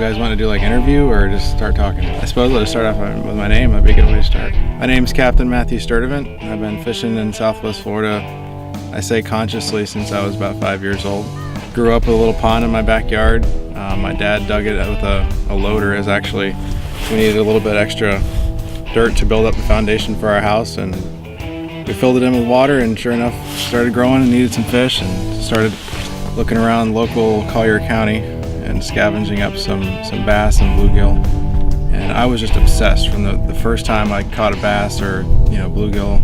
guys want to do like interview or just start talking? I suppose I'll just start off with my name. That'd be a good way to start. My name's Captain Matthew Sturdivent. I've been fishing in Southwest Florida, I say consciously, since I was about 5 years old. Grew up with a little pond in my backyard. My dad dug it with a loader. As actually, we needed a little bit extra dirt to build up the foundation for our house, and we filled it in with water, and sure enough, started growing and needed some fish, and started looking around local Collier County and scavenging up some bass and bluegill. And I was just obsessed from the first time I caught a bass or bluegill,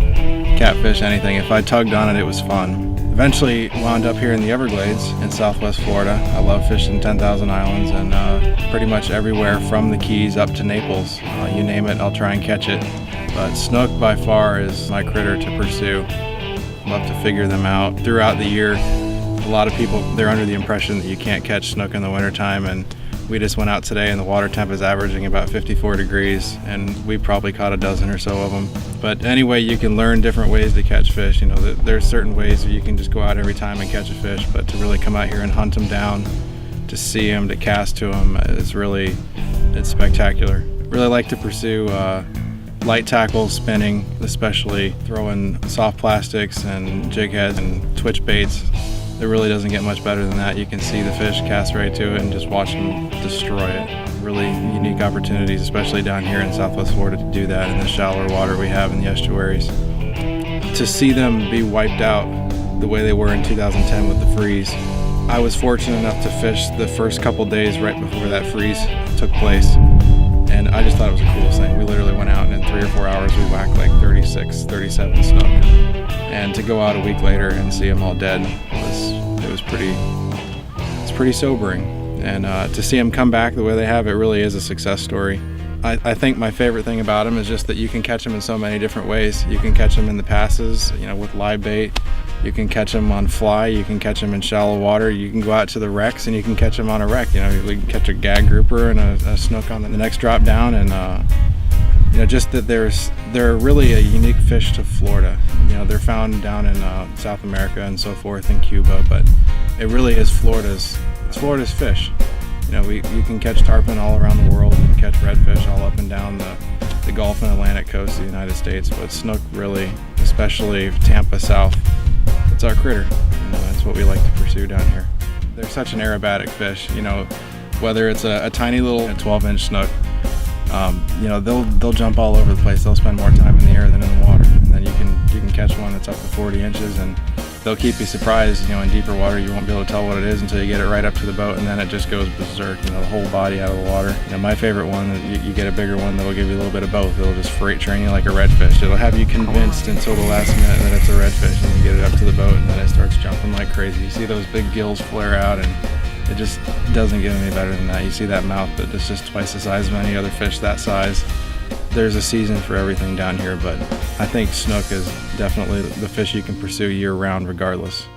catfish, anything. If I tugged on it, it was fun. Eventually wound up here in the Everglades in Southwest Florida. I love fishing 10,000 islands and pretty much everywhere from the Keys up to Naples. You name it, I'll try and catch it. But snook by far is my critter to pursue. Love to figure them out. Throughout the year, a lot of people, they're under the impression that you can't catch snook in the wintertime, and we just went out today and the water temp is averaging about 54 degrees, and we probably caught a dozen or so of them. But anyway, you can learn different ways to catch fish. There's certain ways you can just go out every time and catch a fish, but to really come out here and hunt them down, to see them, to cast to them, it's spectacular. Really like to pursue light tackle, spinning, especially throwing soft plastics and jig heads and twitch baits. It really doesn't get much better than that. You can see the fish cast right to it and just watch them destroy it. Really unique opportunities, especially down here in Southwest Florida, to do that in the shallower water we have in the estuaries. To see them be wiped out the way they were in 2010 with the freeze. I was fortunate enough to fish the first couple days right before that freeze took place, and I just thought it was the coolest thing. We literally went out and in 3 or 4 hours we whacked like 36, 37 snook. And to go out a week later and see them all dead was pretty sobering. And to see them come back the way they have, it really is a success story. I think my favorite thing about them is just that you can catch them in so many different ways. You can catch them in the passes, with live bait. You can catch them on fly. You can catch them in shallow water. You can go out to the wrecks and you can catch them on a wreck. We can catch a gag grouper and a snook on the next drop down, and just that they're really a unique fish to Florida. They're found down in South America and so forth, in Cuba, but it really is Florida's fish. You can catch tarpon all around the world. You can catch redfish all up and down the Gulf and Atlantic coast of the United States, but snook really, especially Tampa South, it's our critter. That's what we like to pursue down here. They're such an aerobatic fish. Whether it's a tiny little 12-inch snook, they'll jump all over the place. They'll spend more time in the air than in the water. And then you can catch one that's up to 40 inches, and they'll keep you surprised. In deeper water, you won't be able to tell what it is until you get it right up to the boat, and then it just goes berserk. The whole body out of the water. My favorite one, you get a bigger one that'll give you a little bit of both. It'll just freight train you like a redfish. It'll have you convinced until the last minute that it's a redfish, and you get it up to the boat, and then it starts jumping like crazy. You see those big gills flare out, and it just doesn't get any better than that. You see that mouth that is just twice the size of any other fish that size. There's a season for everything down here, but I think snook is definitely the fish you can pursue year-round regardless.